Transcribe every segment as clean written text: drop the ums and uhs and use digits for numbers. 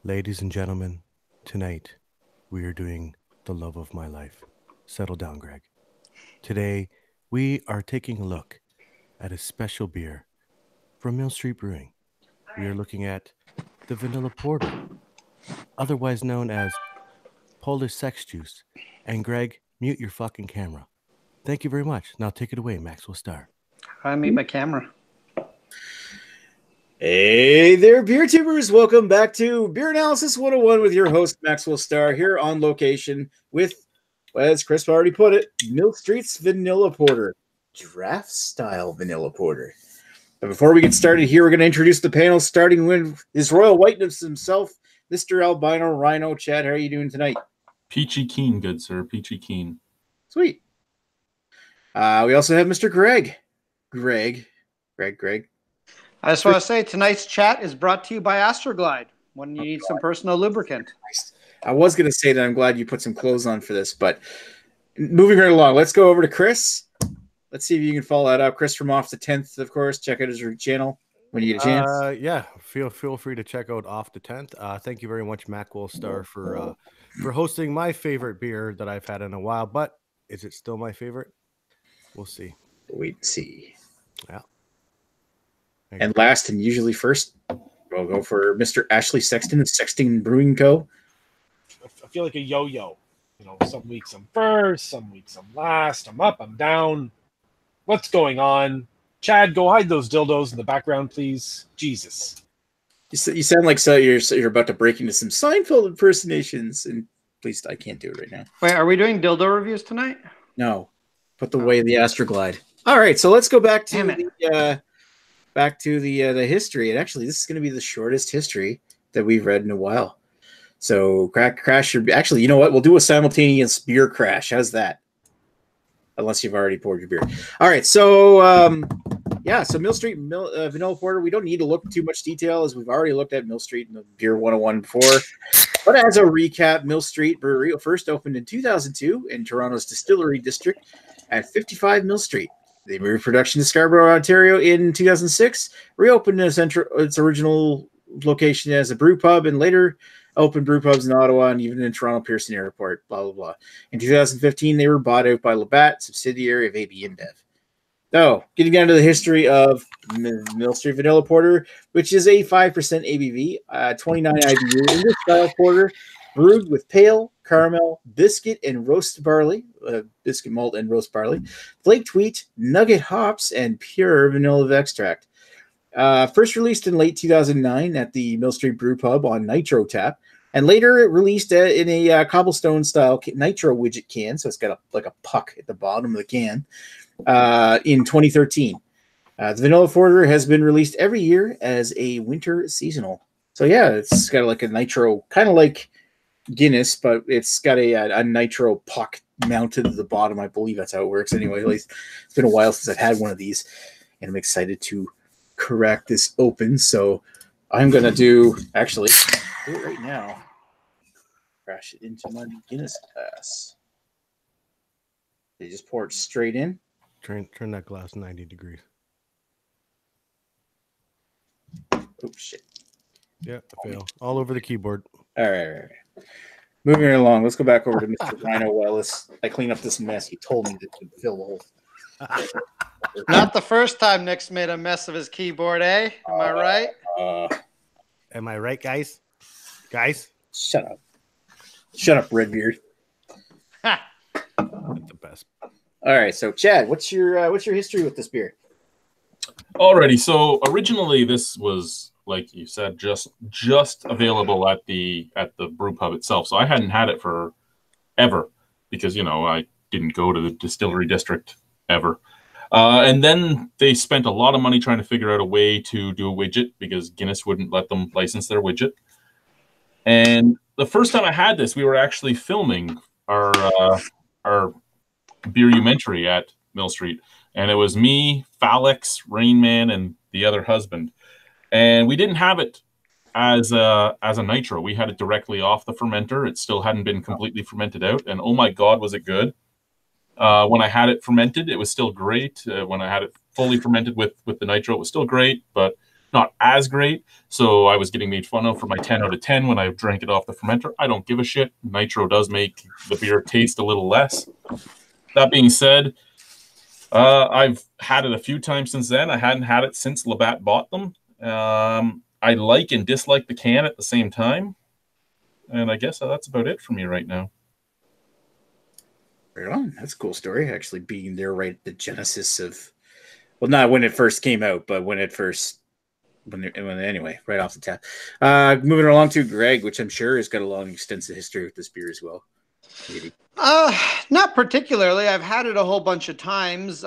Ladies and gentlemen, tonight we are doing the love of my life. Settle down, Greg. Today we are taking a look at a special beer from Mill Street Brewing. We are looking at the Vanilla Porter, otherwise known as Polish Sex Juice. And Greg, mute your fucking camera. Thank you very much. Now take it away, Maxwell Star. I mute my camera. Hey there, beer tubers. Welcome back to Beer Analysis 101 with your host, Maxwell Star, here on location with, as Chris already put it, Mill Street's Vanilla Porter, draft style Vanilla Porter. But before we get started here, we're going to introduce the panel, starting with His Royal Whiteness himself, Mr. Albino Rhino. Chad, how are you doing tonight? Peachy keen, good sir. Peachy keen. Sweet. We also have Mr. Greg. Greg. I just want to say tonight's chat is brought to you by Astroglide when you need some personal lubricant. I was going to say that I'm glad you put some clothes on for this, but moving right along, let's go over to Chris. Let's see if you can follow that up. Chris from Off the 10th, of course. Check out his channel when you get a chance. Yeah, feel free to check out Off the 10th. Thank you very much, Maxwell Star, for hosting my favorite beer that I've had in a while. But is it still my favorite? We'll see. Wait and see. Yeah. And last and usually first, we'll go for Mr. Ashley Sexton of Sexton Brewing Co. I feel like a yo-yo. You know, some weeks I'm first, some weeks I'm last. I'm up, I'm down. What's going on? Chad, go hide those dildos in the background, please. Jesus. You sound like you're about to break into some Seinfeld impersonations, and please, I can't do it right now. Wait, are we doing dildo reviews tonight? No, put away the Astroglide. All right, so let's go back to the history. And actually, this is going to be the shortest history that we've read in a while. So crash your. Actually, you know what? We'll do a simultaneous beer crash. How's that? Unless you've already poured your beer. All right, so so Mill Street Vanilla Porter. We don't need to look too much detail as we've already looked at Mill Street in the Beer 101 before. But as a recap, Mill Street Brewery first opened in 2002 in Toronto's Distillery District at 55 Mill Street. They moved production to Scarborough, Ontario in 2006, reopened its original location as a brew pub, and later opened brew pubs in Ottawa and even in Toronto Pearson Airport, blah, blah, blah. In 2015, they were bought out by Labatt, subsidiary of AB InBev. So, getting down to the history of Mill Street Vanilla Porter, which is a 5% ABV, 29 IBU English style porter, brewed with pale, caramel, biscuit, and roast barley, biscuit malt and roast barley, flaked wheat, nugget hops, and pure vanilla extract. First released in late 2009 at the Mill Street Brew Pub on Nitro Tap, and later released in a cobblestone-style Nitro widget can, so it's got a puck at the bottom of the can, in 2013. The Vanilla Porter has been released every year as a winter seasonal. So yeah, it's got like a Nitro, kind of like Guinness, but it's got a nitro puck mounted to the bottom. I believe that's how it works. Anyway, at least it's been a while since I've had one of these, and I'm excited to crack this open. So I'm gonna do it right now. Crash it into my Guinness glass. They just pour it straight in. Turn that glass 90 degrees. Oh shit. Yeah, fail. All over the keyboard. All right. Moving right along, let's go back over to Mr. Rhino Wellis. I clean up this mess. He told me to fill the hole. Not the first time Nick's made a mess of his keyboard, eh? Am I right? Am I right, guys? Guys? Shut up, Redbeard. The best. All right, so Chad, what's your history with this beer? Alrighty, so originally this was, like you said, just available at the brew pub itself. So I hadn't had it for ever because, I didn't go to the distillery district ever. And then they spent a lot of money trying to figure out a way to do a widget because Guinness wouldn't let them license their widget. And the first time I had this, we were actually filming our beerumentary at Mill Street. And it was me, Falix, Rain Man, and the other husband. And we didn't have it as a nitro. We had it directly off the fermenter. It still hadn't been completely fermented out. And oh my God, was it good. When I had it fermented, it was still great. When I had it fully fermented with the nitro, it was still great. But not as great. So I was getting made fun of for my 10 out of 10 when I drank it off the fermenter. I don't give a shit. Nitro does make the beer taste a little less. That being said, I've had it a few times since then. I hadn't had it since Labatt bought them. I like and dislike the can at the same time. And I guess that's about it for me right now. Right on. That's a cool story, actually being there right at the genesis of, well, not when it first came out, but when anyway, right off the tap. Moving along to Greg, which I'm sure has got a long, extensive history with this beer as well. Maybe. Not particularly. I've had it a whole bunch of times.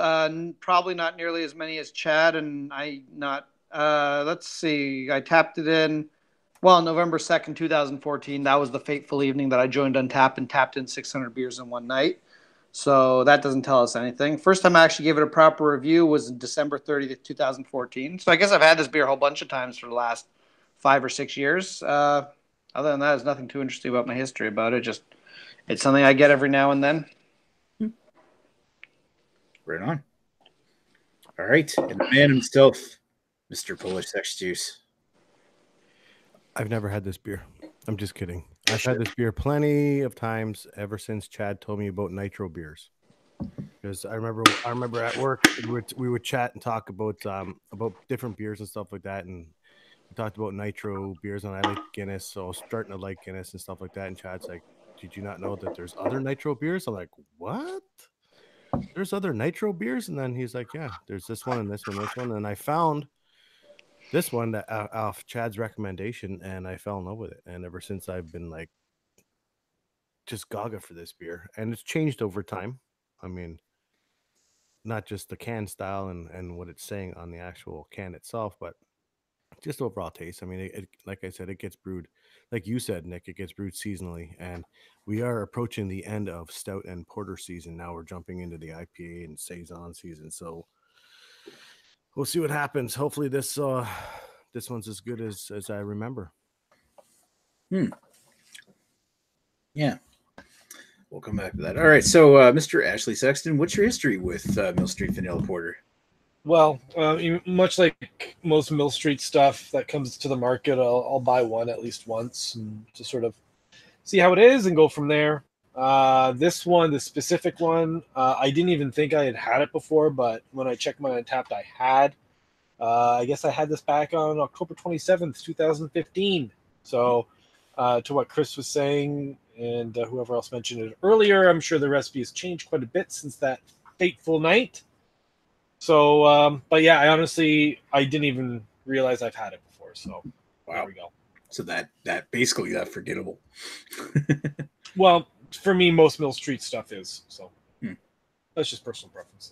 Probably not nearly as many as Chad, and let's see. I tapped it in, November 2nd, 2014. That was the fateful evening that I joined Untappd and tapped in 600 beers in one night. So that doesn't tell us anything. First time I actually gave it a proper review was December 30th, 2014. So I guess I've had this beer a whole bunch of times for the last 5 or 6 years. Other than that, there's nothing too interesting about my history about it. Just it's something I get every now and then. Right on. All right. And the man himself, Mr. Polish Sex Juice. I've never had this beer. I'm just kidding. I've had this beer plenty of times ever since Chad told me about nitro beers. Because I remember at work we would chat and talk about different beers and stuff like that, and we talked about nitro beers, and I like Guinness, so I was starting to like Guinness and stuff like that. And Chad's like, "Did you not know that there's other nitro beers?" I'm like, "What? There's other nitro beers?" And then he's like, "Yeah, there's this one and this one, this one," and I found this one that off Chad's recommendation, and I fell in love with it. And ever since, I've been like just gaga for this beer, and it's changed over time. I mean, not just the can style and what it's saying on the actual can itself, but just overall taste. I mean, it like I said, it gets brewed, like you said, Nick, it gets brewed seasonally, and we are approaching the end of stout and porter season. Now we're jumping into the IPA and saison season, so we'll see what happens. Hopefully this one's as good as I remember. Yeah. We'll come back to that. All right. So, Mr. Ashley Sexton, what's your history with Mill Street Vanilla Porter? Well, much like most Mill Street stuff that comes to the market, I'll buy one at least once and to sort of see how it is and go from there. This one, the specific one, I didn't even think I had it before, but when I checked my Untappd, I had. I guess I had this back on October 27th, 2015. So to what Chris was saying and whoever else mentioned it earlier, I'm sure the recipe has changed quite a bit since that fateful night. So, but yeah, I didn't even realize I've had it before. So There we go. So that basically that forgettable. Well, for me, most Mill Street stuff is. So that's just personal preference.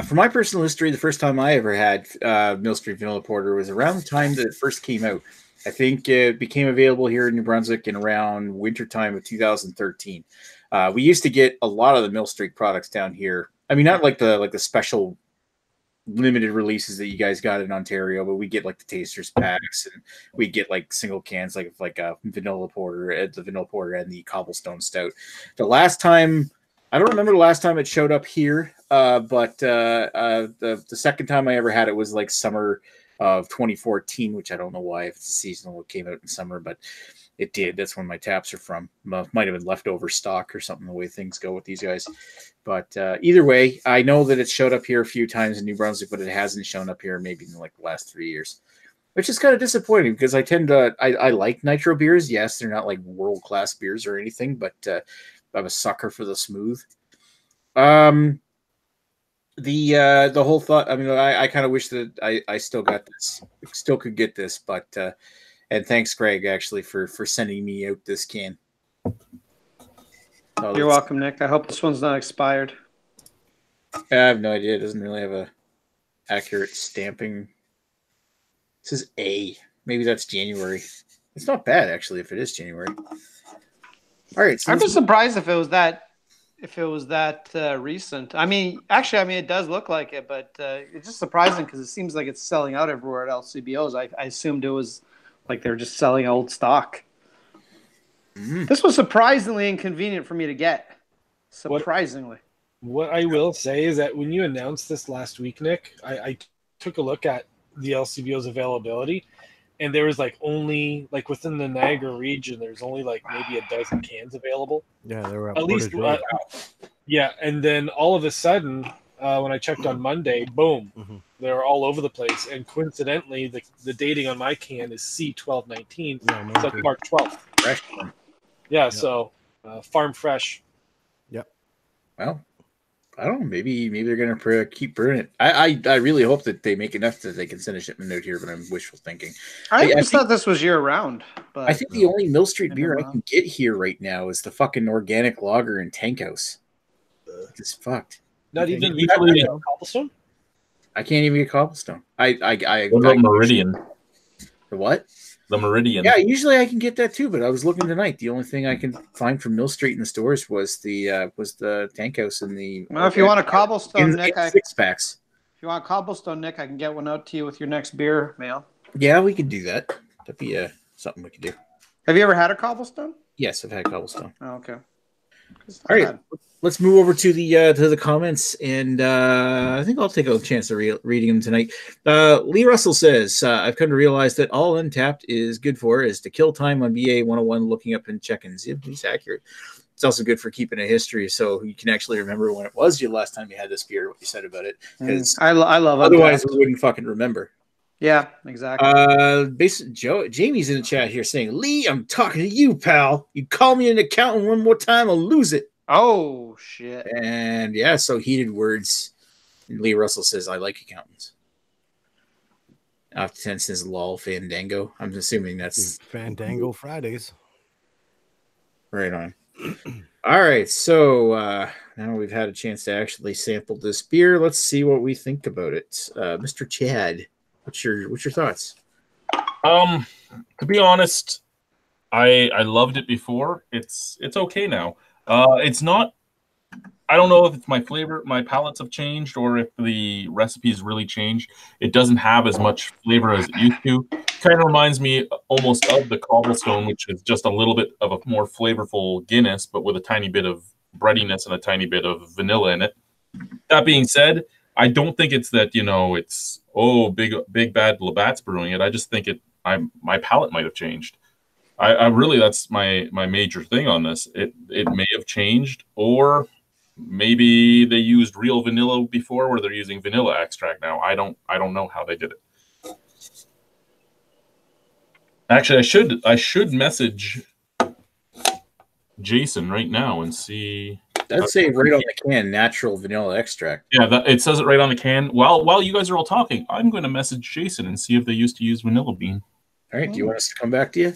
For my personal history, the first time I ever had Mill Street Vanilla Porter was around the time that it first came out. I think it became available here in New Brunswick in around wintertime of 2013. We used to get a lot of the Mill Street products down here. I mean, not like the special limited releases that you guys got in Ontario, but we get like the tasters packs, and we get like single cans, like a vanilla porter, the vanilla porter, and the cobblestone stout. The last time, I don't remember the last time it showed up here, but the second time I ever had it was like summer of 2014, which I don't know why, if it's seasonal, it came out in summer, but it did. That's when my taps are from. Might have been leftover stock or something, the way things go with these guys. But either way, I know that it showed up here a few times in New Brunswick, but it hasn't shown up here maybe in like the last 3 years, which is kind of disappointing because I tend to, I like nitro beers. Yes, they're not like world-class beers or anything, but I'm a sucker for the smooth. The whole thought, I mean, I kind of wish that I still got this, still could get this, but and thanks, Greg, actually, for sending me out this can. Oh, you're welcome, Nick. I hope this one's not expired. I have no idea. It doesn't really have a accurate stamping. It says A. Maybe that's January. It's not bad, actually, if it is January. All right. So I'm just surprised if it was that recent. I mean, it does look like it, but it's just surprising because it seems like it's selling out everywhere at LCBOs. I assumed it was like they're just selling old stock. This was surprisingly inconvenient for me to get. Surprisingly. What I will say is that when you announced this last week, Nick, I took a look at the LCBO's availability, and there was like only like within the Niagara region, there's only like maybe a dozen cans available. Yeah, they were At least, Portage Bay. yeah. And then all of a sudden, when I checked on Monday, boom, Mhm. they're all over the place. And coincidentally, the dating on my can is C1219, Yeah, mine so it's too. March 12th. Fresh. Yeah, so farm fresh. Well, I don't know. Maybe they're gonna keep brewing it. I really hope that they make enough that they can send a shipment out here, but I'm wishful thinking. I I always think- thought this was year round, but I think the only Mill Street I beer don't I know. can get here right now is the fucking organic lager in Tank House. It's fucked. Not Okay. even Usually- cobblestone. I can't even get cobblestone. What about Meridian? The what? The Meridian. Yeah, usually I can get that too, but I was looking tonight. The only thing I can find from Mill Street in the stores was the Tank House and the. well, if you want a cobblestone, in Nick, if 6-packs. you want cobblestone, Nick, I can get one out to you with your next beer mail. Yeah, we could do that. That'd be something we could do. Have you ever had a cobblestone? Yes, I've had cobblestone. Oh, okay. It's not All right, bad. let's move over to the comments, and I think I'll take a chance of reading them tonight. Lee Russell says, "I've come to realize that all Untapped is good for is to kill time on BA 101, looking up in check-ins." Yeah, he's accurate. It's also good for keeping a history, so you can actually remember when it was your last time you had this beer, what you said about it, because I love otherwise Untapped. we wouldn't fucking remember. Yeah, exactly. Jamie's in the chat here saying, "Lee, I'm talking to you, pal. You call me an accountant one more time, I'll lose it." Oh shit! And yeah, so heated words. And Lee Russell says, "I like accountants." After 10 says, "Lol, Fandango." I'm assuming that's Fandango Fridays. right on. All right, so now we've had a chance to actually sample this beer. Let's see what we think about it. Mr. Chad, what's your thoughts? To be honest, I loved it before. It's okay now. It's not. I don't know if it's my flavor, my palates have changed, or if the recipes really changed. It doesn't have as much flavor as it used to. Kind of reminds me almost of the Cobblestone, which is just a little bit of a more flavorful Guinness, but with a tiny bit of breadiness and a tiny bit of vanilla in it. That being said, I don't think it's that, it's big bad Labatt's brewing it. I just think my palate might have changed. I really, that's my major thing on this. It may have changed, or maybe they used real vanilla before, where they're using vanilla extract now. I don't know how they did it. Actually, I should message Jason right now and see. I'd say right on the can, natural vanilla extract. Yeah, it says it right on the can. While you guys are all talking, I'm going to message Jason and see if they used to use vanilla bean. All right, do you want us to come back to you?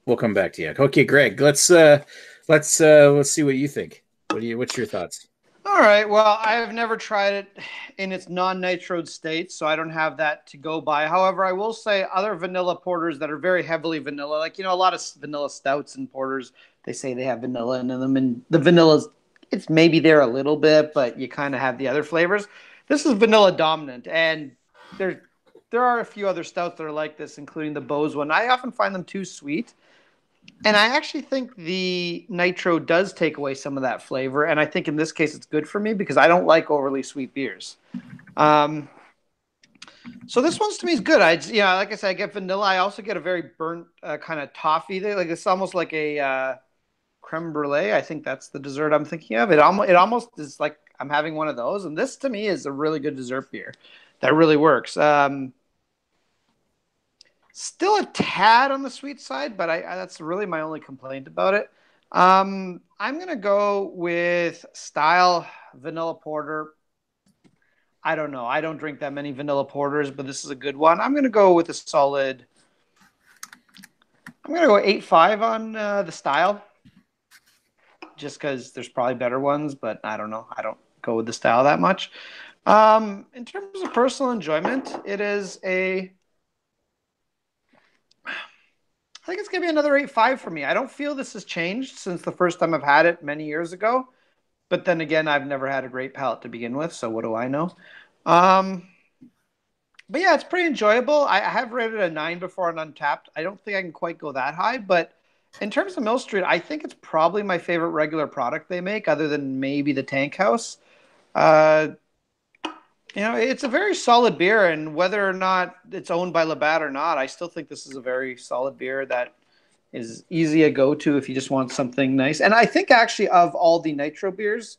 We'll come back to you. Okay, Greg, let's see what you think. What's your thoughts? All right. Well, I have never tried it in its non-nitroed state, so I don't have that to go by. However, I will say other vanilla porters that are very heavily vanilla, like, a lot of vanilla stouts and porters, they say they have vanilla in them, and the vanilla's, it's maybe there a little bit, but you kind of have the other flavors. This is vanilla dominant, and there are a few other stouts that are like this, including the Bose one. I often find them too sweet. And I actually think the nitro does take away some of that flavor. And I think in this case, it's good for me because I don't like overly sweet beers. So this one's to me is good. Like I said, I get vanilla. I also get a very burnt kind of toffee there. Like it's almost like a creme brulee. I think that's the dessert I'm thinking of. It almost is like I'm having one of those. And this to me is a really good dessert beer that really works. Still a tad on the sweet side, but that's really my only complaint about it. I'm going to go with Style Vanilla Porter. I don't know. I don't drink that many vanilla porters, but this is a good one. I'm going to go with a solid. I'm going to go 8.5 on the Style, just because there's probably better ones, but I don't know. I don't go with the Style that much. In terms of personal enjoyment, it is I think it's going to be another 8.5 for me. I don't feel this has changed since the first time I've had it many years ago. But then again, I've never had a great palate to begin with, so what do I know? But yeah, it's pretty enjoyable. I have rated a 9 before on Untapped. I don't think I can quite go that high, but in terms of Mill Street, I think it's probably my favorite regular product they make, other than maybe the Tank House. You know, it's a very solid beer, and whether or not it's owned by Labatt or not, I still think this is a very solid beer that is easy to go to if you just want something nice. And I think actually of all the nitro beers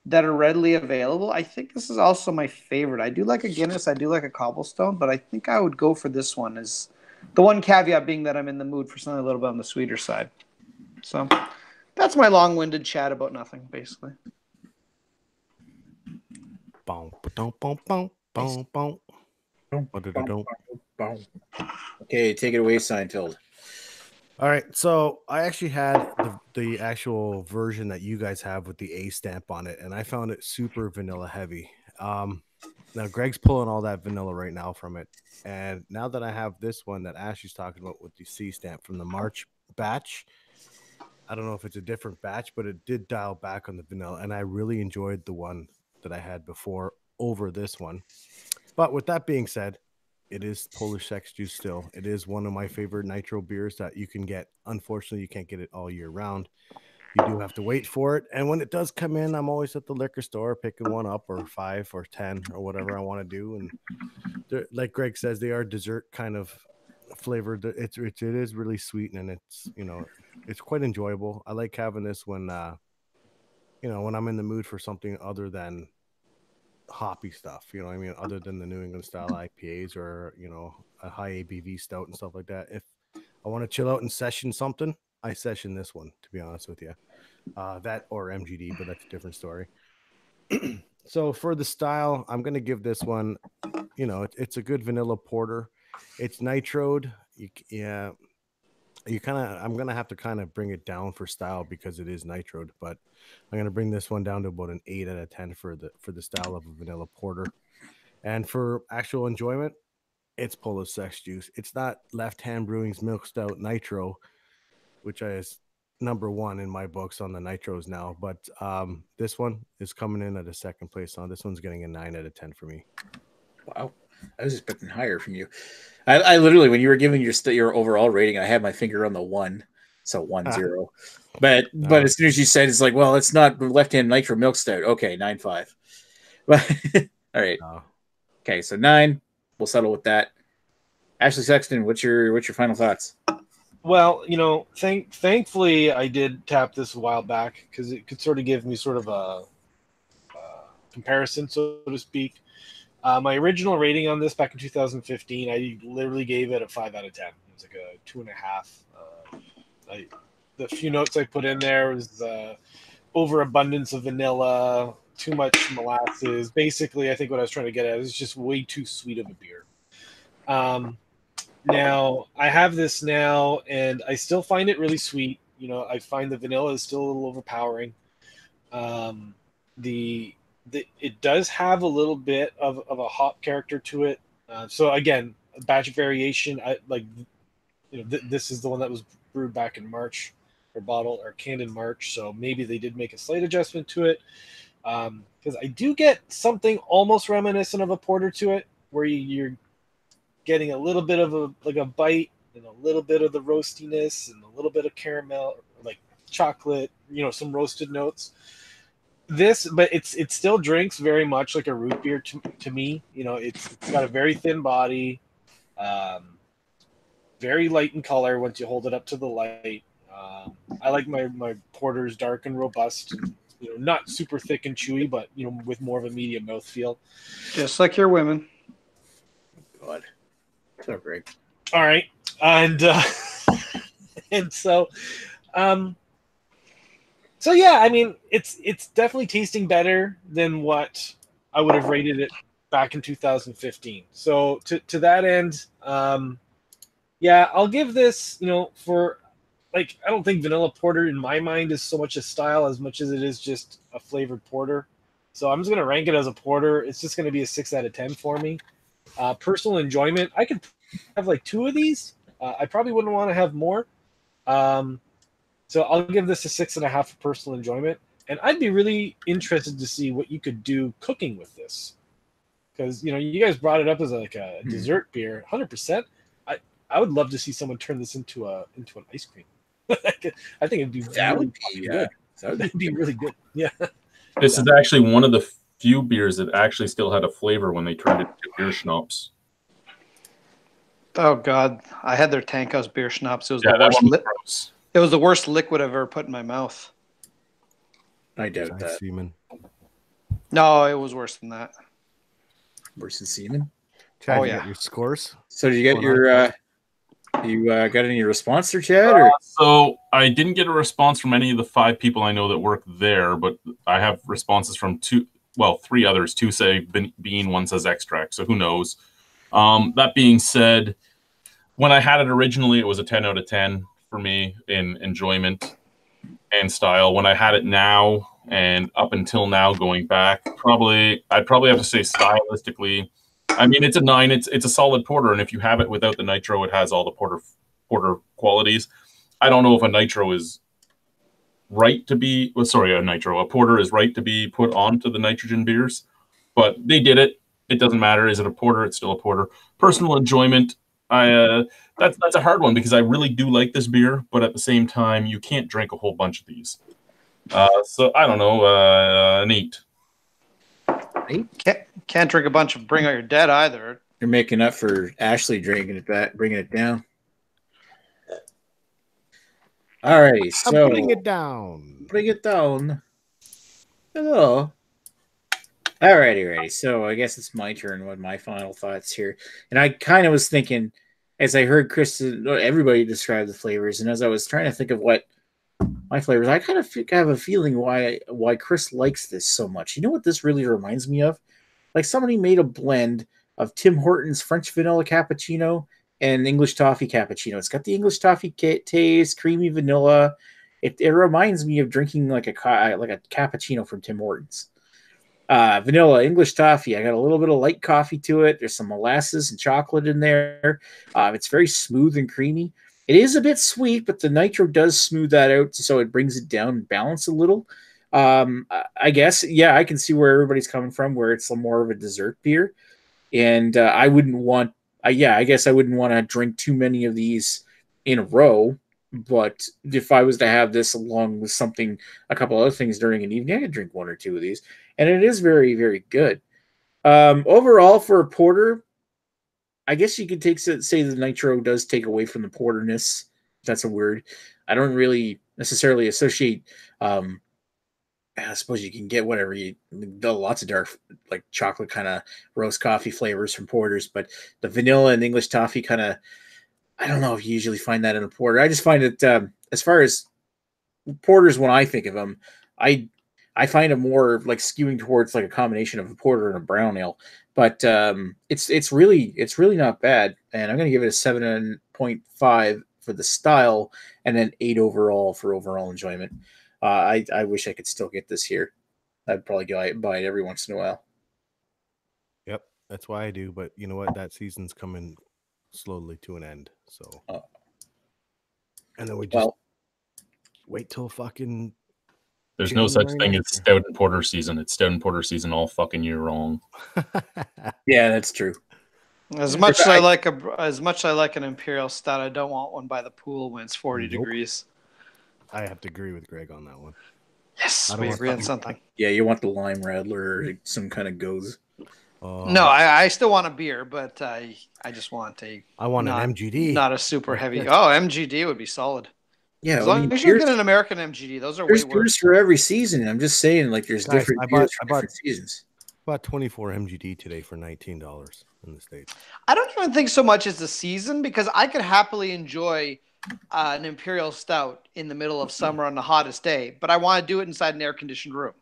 that are readily available, I think this is also my favorite. I do like a Guinness, I do like a Cobblestone, but I think I would go for this one. Is the one caveat being that I'm in the mood for something a little bit on the sweeter side. So that's my long-winded chat about nothing, basically. Boom, ba-dum, boom, boom, boom, boom. Ba-da-da-dum. Okay, take it away, Seinfeld. All right, so I actually had the actual version that you guys have with the A stamp on it, and I found it super vanilla heavy. Now Greg's pulling all that vanilla right now from it, and now that I have this one that Ashley's talking about with the C stamp from the March batch, I don't know if it's a different batch, but it did dial back on the vanilla, and I really enjoyed the one that I had before over this one. But with that being said, it is Polish Sex Juice still. It is one of my favorite nitro beers that you can get. Unfortunately, you can't get it all year round. You do have to wait for it. And when it does come in, I'm always at the liquor store picking one up, or 5 or 10 or whatever I want to do. And like Greg says, they are dessert kind of flavored. It is really sweet, and it's, you know, it's quite enjoyable. I like having this when you know, when I'm in the mood for something other than hoppy stuff, you know what I mean, other than the New England style IPAs or, you know, a high ABV stout and stuff like that. If I want to chill out and session something, I session this one, to be honest with you. That or MGD, but that's a different story. So for the style, I'm going to give this one, you know, it's a good vanilla porter. It's nitroed. I'm going to have to kind of bring it down for style because it is nitroed, but I'm going to bring this one down to about an 8 out of 10 for the style of a vanilla porter. And for actual enjoyment, it's Polish Sex Juice. It's not Left Hand Brewing's Milk Stout Nitro, which is number 1 in my books on the nitros now, but this one is coming in at a second place on. This one's getting a 9 out of 10 for me. Wow, I was expecting higher from you. I literally, when you were giving your overall rating, I had my finger on the 1, so 1-0. But as soon as you said, it's like, well, it's not Left Hand Nitro Milk Stout. Okay, 9.5. But all right. Okay, so 9. We'll settle with that. Ashley Sexton, what's your final thoughts? Well, you know, thankfully I did tap this a while back because it could sort of give me sort of a comparison, so to speak. My original rating on this back in 2015, I literally gave it a 5 out of 10. It was like a 2.5. The few notes I put in there was overabundance of vanilla, too much molasses. Basically, I think what I was trying to get at is just way too sweet of a beer. Now, I have this now, and I still find it really sweet. You know, I find the vanilla is still a little overpowering. It does have a little bit of a hop character to it. So again, a batch variation. This is the one that was brewed back in March, or bottled or canned in March. So maybe they did make a slight adjustment to it. Because I do get something almost reminiscent of a porter to it, where you're getting a little bit of a bite and a little bit of the roastiness and a little bit of caramel, like chocolate, you know, some roasted notes. But it still drinks very much like a root beer to me. You know, it's got a very thin body, very light in color once you hold it up to the light. I like my porters dark and robust, and, you know, not super thick and chewy, but, you know, with more of a medium mouthfeel. Just like your women. God, so great. All right, and so. So yeah, I mean, it's definitely tasting better than what I would have rated it back in 2015. So to that end, yeah, I'll give this, you know, for, like, I don't think vanilla porter in my mind is so much a style as much as it is just a flavored porter. So I'm just gonna rank it as a porter. It's just gonna be a 6 out of 10 for me. Personal enjoyment, I could have like 2 of these. I probably wouldn't want to have more. So I'll give this a 6.5 for personal enjoyment. And I'd be really interested to see what you could do cooking with this. Because, you know, you guys brought it up as like a dessert beer. 100%. I would love to see someone turn this into an ice cream. I think it'd be that really would be good. That would be really good. Yeah. This is actually one of the few beers that actually still had a flavor when they turned it into beer schnapps. Oh God, I had their Tankhouse beer schnapps. It was Yeah, the that worst. one was gross. It was the worst liquid I've ever put in my mouth. I doubt Side that. semen. No, it was worse than that. Worse than semen. Chad, Oh, you yeah. got your scores? So did you get Oh, your you got any response there, Chad? Or So I didn't get a response from any of the 5 people I know that work there, but I have responses from 3 others. 2 say bean, 1 says extract. So who knows? That being said, when I had it originally, it was a 10 out of 10 for me in enjoyment and style. When I had it now and up until now going back, I'd probably have to say stylistically, I mean, it's a 9. It's a solid porter, and if you have it without the nitro, it has all the porter qualities. I don't know if a nitro is right to be. Well, sorry, a porter is right to be put onto the nitrogen beers, but they did it. It doesn't matter. Is it a porter? It's still a porter. Personal enjoyment. That's a hard one because I really do like this beer, but at the same time, you can't drink a whole bunch of these. So I don't know. An 8. Can't drink a bunch of Bring Out Your Dead either. you're making up for Ashley drinking it back, bringing it down. Alrighty, I'm so putting it down. bring it down. Hello. Alrighty. So I guess it's my turn with my final thoughts here. And I kind of was thinking, as I heard everybody describe the flavors, and as I was trying to think of what my flavors, I kind of have a feeling why Chris likes this so much. You know what this really reminds me of? Like somebody made a blend of Tim Hortons French vanilla cappuccino and English toffee cappuccino. It's got the English toffee taste, creamy vanilla. It reminds me of drinking like a cappuccino from Tim Hortons. Vanilla, English toffee. I got a little bit of light coffee to it. There's some molasses and chocolate in there. It's very smooth and creamy. It is a bit sweet, but the nitro does smooth that out, so it brings it down and balance a little. I guess, yeah, I can see where everybody's coming from, where it's more of a dessert beer. And I wouldn't want, I guess I wouldn't want to drink too many of these in a row. But if I was to have this along with a couple other things during an evening, I could drink 1 or 2 of these. And it is very, very good. Overall, for a porter, I guess you could say the nitro does take away from the porterness. That's a word. I don't really necessarily associate. I suppose you can get whatever lots of dark, like chocolate kind of roast coffee flavors from porters, but the vanilla and English toffee kind of, I don't know if you usually find that in a porter. I just find it, as far as porters, when I think of them, I find it more like skewing towards like a combination of a porter and a brown ale. But it's really not bad, and I'm going to give it a 7.5 for the style, and then 8 overall for overall enjoyment. I wish I could still get this here. I'd probably buy it every once in a while. Yep, that's why I do. But you know what? That season's coming slowly to an end. So, and then we just wait till fucking. There's no such thing as stout and porter season. It's stout and porter season all fucking year long. Yeah, that's true. As much as I like an imperial stout, I don't want one by the pool when it's 40 degrees. I have to agree with Greg on that one. Yes, we agree on something. Yeah, you want the lime rattler or some kind of goes. No, I still want a beer, but I just want I want an MGD, not a super heavy. Oh, MGD would be solid. Yeah, as long as you get an American MGD, those are way worse. There's for every season. I'm just saying, like, there's different beers for different seasons. I bought 24 MGD today for $19 in the States. I don't even think so much as the season, because I could happily enjoy an imperial stout in the middle of summer on the hottest day, but I want to do it inside an air-conditioned room.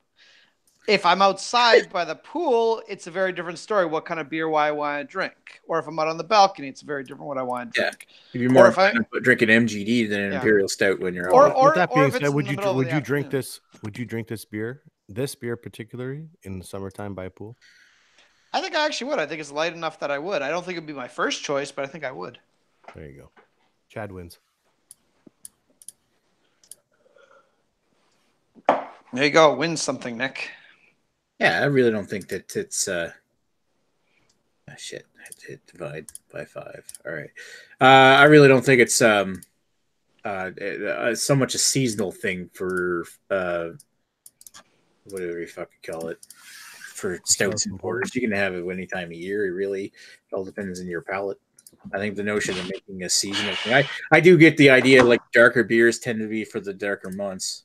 If I'm outside by the pool, it's a very different story. What kind of beer I want to drink, or if I'm out on the balcony, it's very different what I want to drink. If you're more drinking MGD than an imperial stout when you're out. With that being said, would you drink this? Would you drink this beer particularly in the summertime by a pool? I think I actually would. I think it's light enough that I would. I don't think it'd be my first choice, but I think I would. There you go. Chad wins. There you go. Win something, Nick. Yeah, I really don't think that it's shit. I had to divide by 5. All right. I really don't think it's so much a seasonal thing for whatever you fucking call it. for stouts and and porters. You can have it any time of year. It really all depends on your palate. I think the notion of making a seasonal thing. I do get the idea, like darker beers tend to be for the darker months.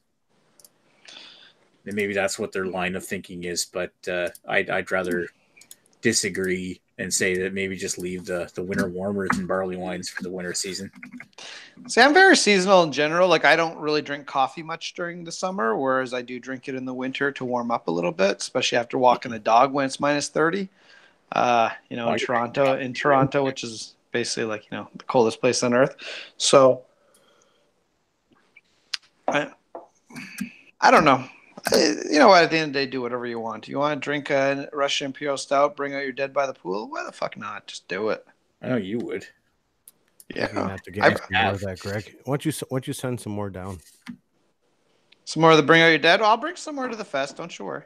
And maybe that's what their line of thinking is, but I'd rather disagree and say that maybe just leave the winter warmers and barley wines for the winter season. See, I'm very seasonal in general. Like, I don't really drink coffee much during the summer, whereas I do drink it in the winter to warm up a little bit, especially after walking the dog when it's minus 30. In Toronto, which is basically like, the coldest place on earth. So I don't know. You know what? At the end of the day, do whatever you want. You want to drink a Russian Imperial Stout, bring out your dead by the pool? Why the fuck not? Just do it. I know you would. You're gonna Yeah. have to get me more of that, Greg. Why don't you send some more down? Some more of the Bring Out Your Dead? Well, I'll bring some more to the fest. Don't you worry.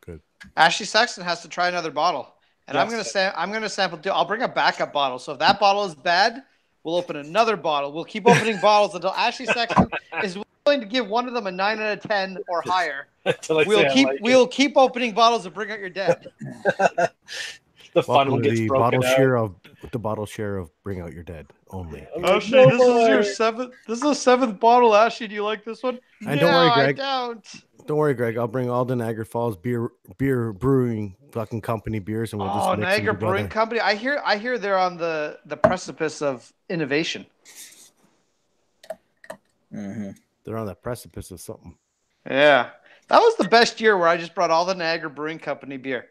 Good. Ashley Sexton has to try another bottle. And Yes. I'm gonna sample too. I'll bring a backup bottle. So if that bottle is bad, we'll open another bottle. We'll keep opening bottles until Ashley Sexton is willing to give one of them a 9 out of 10 or higher. Until I say I like it. We'll keep opening bottles of Bring Out Your Dead. The fun Welcome one to gets the broken bottle share of Bring Out Your Dead only. out. Ashley, this is your seventh. This is the seventh bottle. Ashley, do you like this one? And don't worry, Greg. I don't. Don't worry, Greg. I'll bring all the Niagara Falls beer brewing fucking company beers, and we'll just Oh, mix Niagara them Brewing together. Company. I hear they're on the precipice of innovation. Mm-hmm. They're on the precipice of something. Yeah, that was the best year where I just brought all the Niagara Brewing Company beer.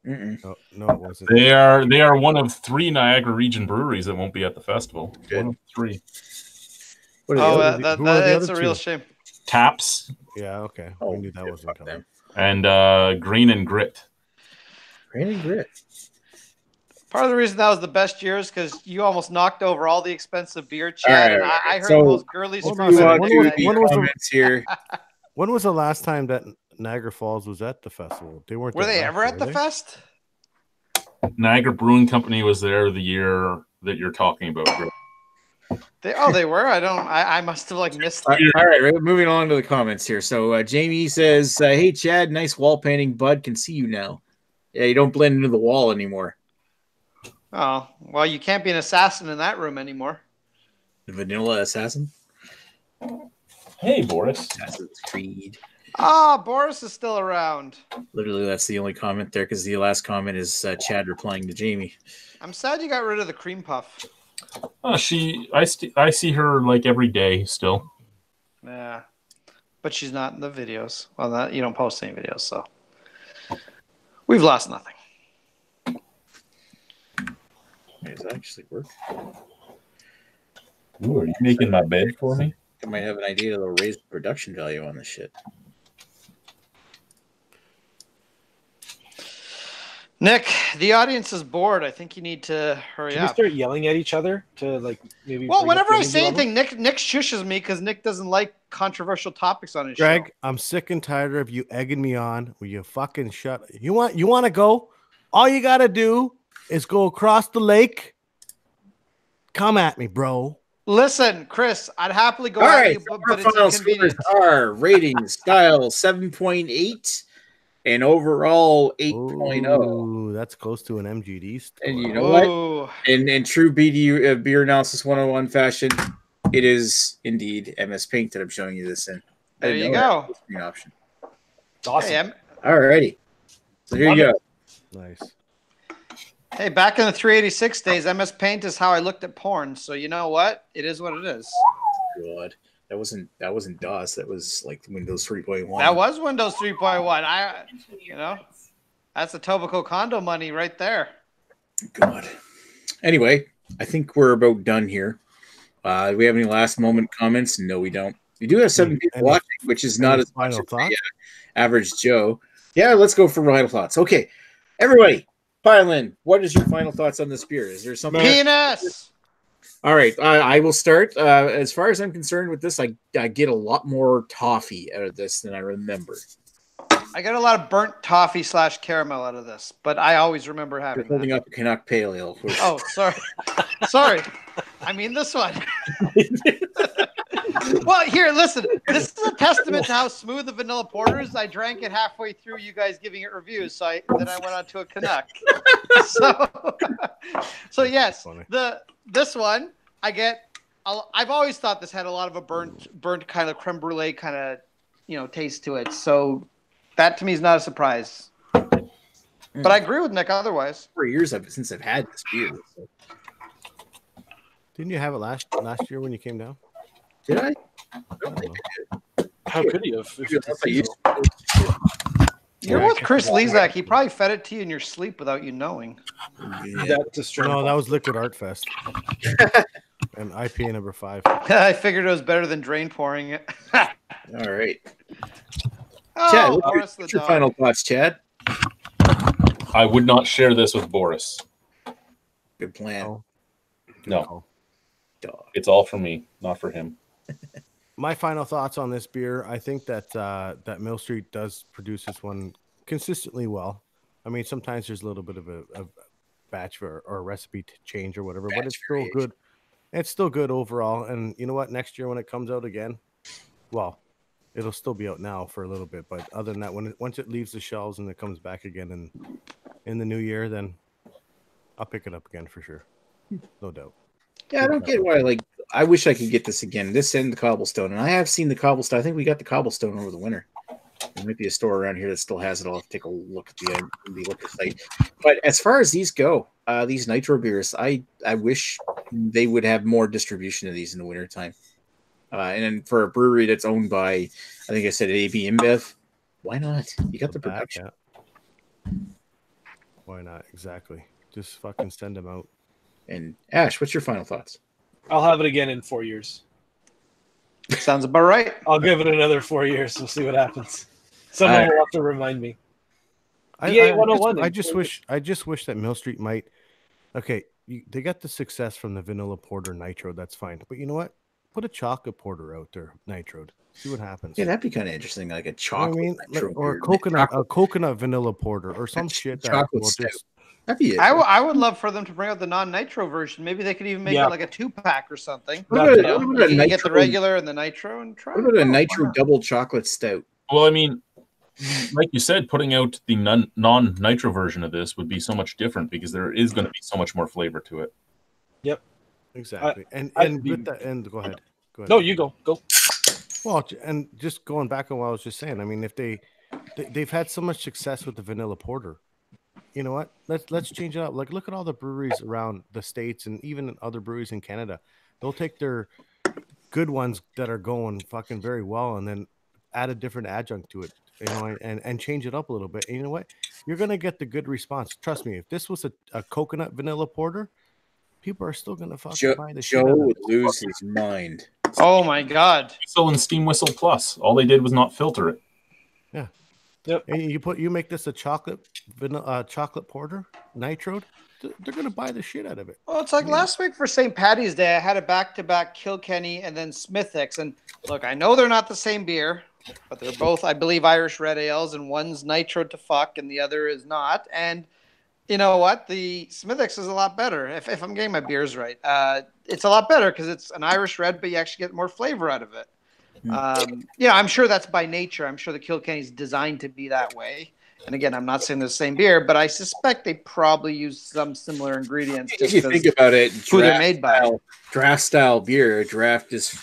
No, it wasn't. They are one of 3 Niagara region breweries that won't be at the festival. Good. One of 3. What are Oh, the other- that, who are the that's a other real two? shame. Taps Yeah, okay. Oh, We knew that yeah, wasn't fuck coming. them. and Green and Grit. Grain and grit. Part of the reason that was the best year is because you almost knocked over all the expensive beer, Chad. All And right, I heard so- the most girly Hold screw on a Move second. on When to was- the when was the- comments here. When was the last time that Niagara Falls was at the festival? They weren't. Were there they last ever year, at the were they? fest? Niagara Brewing Company was there the year that you're talking about. Greg. They were. I must have missed. All right, moving along to the comments here. So Jamie says, "Hey Chad, nice wall painting. Bud can see you now. Yeah, you don't blend into the wall anymore. Oh well, you can't be an assassin in that room anymore. The Vanilla Assassin. Hey, Boris. Assassin's Creed. Ah, Boris is still around. Literally, that's the only comment there because the last comment is Chad replying to Jamie. I'm sad you got rid of the cream puff. I see her like every day still. Yeah, but she's not in the videos. Well, you don't post any videos, so we've lost nothing. Does that actually work? Ooh, are you making my bed for me? I might have an idea that'll raise the production value on this shit. Nick, the audience is bored. I think you need to hurry Can we up. start yelling at each other to maybe? Well, bring up whenever the I energy say level? anything, Nick shushes me because Nick doesn't like controversial topics on his Greg, show. I'm sick and tired of you egging me on. Will you fucking shut? You want to go? All you gotta do is go across the lake. Come at me, bro. Listen, Chris, I'd happily go All at right, you, so but our it's final scores inconvenient. are rating style 7.8 and overall 8.0. Ooh, that's close to an MGD score. And you know what? Ooh. In true BDU beer analysis 101 fashion, it is indeed MS Paint that I'm showing you this in. I There didn't you know that go. was an option. It's awesome. Hey, All righty. So here you go. Nice. hey, back in the 386 days, MS Paint is how I looked at porn. So you know what? It is what it is. God, that wasn't DOS. That was like Windows 3.1. That was Windows 3.1. That's the Tobacco condo money right there. God. Anyway, I think we're about done here. Do we have any last moment comments? No, we don't. We do have 7 people Any- watching, which is not Any as much final as thoughts? the average Joe. Yeah, let's go for final thoughts. Okay, everybody, pile in. What is your final thoughts on this beer? Is there something? Penis. All right, I will start. As far as I'm concerned with this, I get a lot more toffee out of this than I remember. I got a lot of burnt toffee / caramel out of this, but I always remember You're having holding that. up a Canuck Pale Ale. Oh, sorry. Sorry. I mean this one. Well, here, listen. This is a testament to how smooth the vanilla porter is. I drank it halfway through you guys giving it reviews, so then I went on to a Canuck. So yes, this one I get. I've always thought this had a lot of a burnt kind of creme brulee kind of taste to it. So that to me is not a surprise. But I agree with Nick otherwise. 4 years since I've had this beer. So. Didn't you have it last year when you came down? Did I? I don't know. How could he have? You're with Chris Lezak. He probably fed it to you in your sleep without you knowing. Yeah. No, that was Liquid Art Fest. And IPA number 5. I figured it was better than drain pouring it. All right. Oh, Chad, Boris what's the your dog. final thoughts, Chad? I would not share this with Boris. Good plan. Oh. No, Dog. it's all for me, not for him. My final thoughts on this beer. I think that that Mill Street does produce this one consistently well. I mean, sometimes there's a little bit of a batch or a recipe change or whatever, but it's still good. It's still good overall. And you know what? Next year when it comes out again, well, it'll still be out now for a little bit. But other than that, once it leaves the shelves and it comes back again in the new year, then I'll pick it up again for sure. No doubt. Yeah, I don't get why. Like, I wish I could get this again. This and the Cobblestone, and I have seen the Cobblestone. I think we got the Cobblestone over the winter. There might be a store around here that still has it. I'll have to take a look at the liquor site. But as far as these go, these nitro beers, I wish they would have more distribution of these in the wintertime. And then for a brewery that's owned by, I think I said AB InBev, why not? You got the production. Yeah. Why not? Exactly. Just fucking send them out. And Ash, what's your final thoughts? I'll have it again in 4 years. Sounds about right. I'll give it another 4 years. We'll see what happens. Someone will have to remind me. I 101. I just wish that Mill Street might. Okay, they got the success from the vanilla porter nitro. That's fine. But you know what? Put a chocolate porter out there, nitroed. See what happens. Yeah, that'd be kind of interesting, like a chocolate, nitro or beer. a coconut vanilla porter, or some shit that chocolate will stout. just. That'd be it. I would love for them to bring out the non-nitro version. Maybe they could even make it like a 2-pack or something. What about, You know? what about You a can get the nitro? regular and the nitro and try. What about a it. nitro double chocolate stout? Well, I mean, like you said, putting out the non-nitro version of this would be so much different because there is going to be so much more flavor to it. Yep. Exactly. And with that end, go ahead. No, you go. Go. Well, and just going back on what I was just saying, I mean, if they've had so much success with the vanilla porter, you know what? Let's change it up. Like, look at all the breweries around the States and even other breweries in Canada. They'll take their good ones that are going fucking very well and then add a different adjunct to it, you know, and change it up a little bit. And you know what? You're gonna get the good response. Trust me. If this was a coconut vanilla porter, people are still gonna fucking buy the shit Joe out of would it. lose his mind. Oh my God! Whistle and Steam Whistle Plus. All they did was not filter it. Yeah. Yep. And you make this a chocolate porter nitroed, they're gonna buy the shit out of it. Well, it's like last week for St. Patty's Day, I had a back-to-back Kilkenny and then Smithwick's. And look, I know they're not the same beer, but they're both, I believe, Irish red ales, and one's nitro to fuck and the other is not. And you know what? The Smithwick's is a lot better. If I'm getting my beers right, it's a lot better because it's an Irish red, but you actually get more flavor out of it. I'm sure that's by nature. I'm sure the Kilkenny's designed to be that way. And again, I'm not saying the same beer, but I suspect they probably use some similar ingredients. If you think about it, who they're made by. Draft style beer. Draft is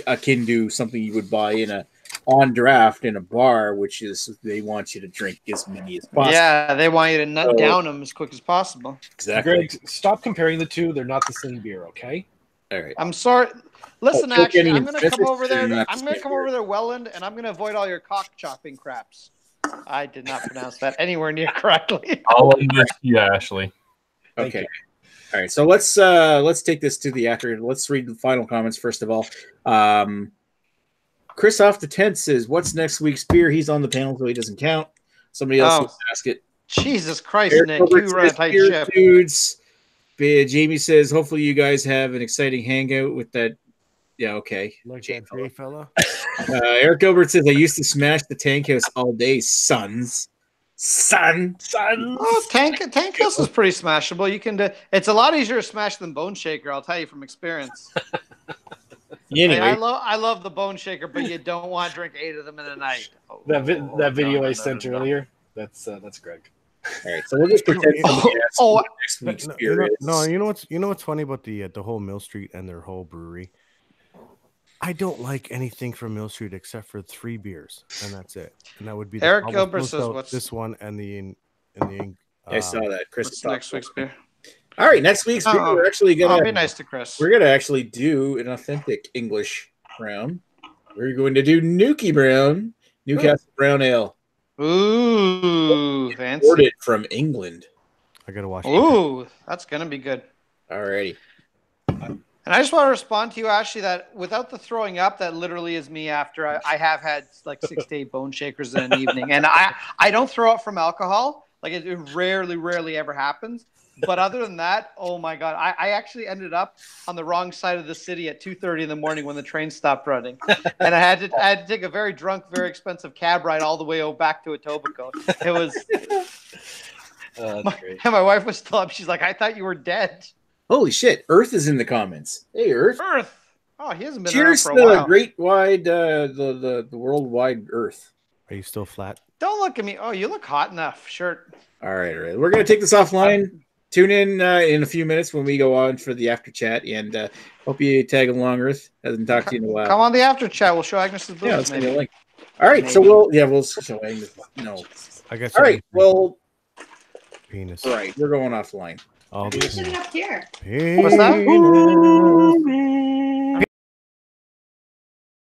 akin to something you would buy on draft in a bar, which is they want you to drink as many as possible. Yeah, they want you to nut down them as quick as possible. Exactly. Greg, stop comparing the two. They're not the same beer, okay? All right. I'm sorry. Listen, Kilkenny actually, I'm and going to come Smithwick's over there. are not I'm the going to same come over there, Welland, and I'm going to avoid all your cock chopping craps. I did not pronounce that anywhere near correctly. I'll understand you, Ashley. Okay. All right. So let's take this to the after. Let's read the final comments first of all. Chris off the tent says, "What's next week's beer?" He's on the panel, so he doesn't count. Somebody else will ask it. Jesus Christ, Eric Nick, Gilbert you run a says, tight "Beer ship." Dudes. Jamie says, "Hopefully you guys have an exciting hangout with that." Yeah. Okay. Like that J fella. Eric Gilbert says, "I used to smash the tank house all day, sons." Oh, tank house is pretty smashable. You can do. It's a lot easier to smash than Bone Shaker. I'll tell you from experience. Anyway, I love the bone shaker, but you don't want to drink 8 of them in a night. Oh, That video no, I no, sent no, no. earlier. That's Greg. all right. So we'll just pretend somebody asked Oh, what next week's beer is. you know what's funny about the whole Mill Street and their whole brewery. I don't like anything from Mill Street except for 3 beers, and that's it. And that would be Eric Almost Gilbert Close says Out, what's- this one and the I saw that. Chris. What's next week's beer? All right, next week's beer, we're actually I'll gonna be nice to Chris. we're gonna actually do an authentic English brown. We're going to do Nuki Brown, Newcastle Brown Ale, Ooh, fancy. imported from England. I gotta watch. Ooh, that's gonna be good. Alrighty. And I just want to respond to you, Ashley, that without the throwing up, that literally is me after I have had like 6 to 8 bone shakers in an evening. And I don't throw up from alcohol. Like it rarely ever happens. But other than that, oh my God, I actually ended up on the wrong side of the city at 2:30 in the morning when the train stopped running. And I had to take a very drunk, very expensive cab ride all the way back to Etobicoke. It was, That's great. and my wife was still up. She's like, I thought you were dead. Holy shit! Earth is in the comments. Hey, Earth. Earth. Oh, he hasn't been Cheers around to for a the while. great wide, the worldwide Earth. Are you still flat? Don't look at me. Oh, you look hot in that shirt. All right. We're gonna take this offline. Tune in a few minutes when we go on for the after chat, and hope you tag along. Earth hasn't talked to you in a while. Come on the after chat. We'll show Agnes's boobs. Yeah, let's send you a maybe. link. All right, so we'll show Agnes. No. I guess. All right, well, penis. all right, we're going offline. All the Shut it up here. What's that? penis.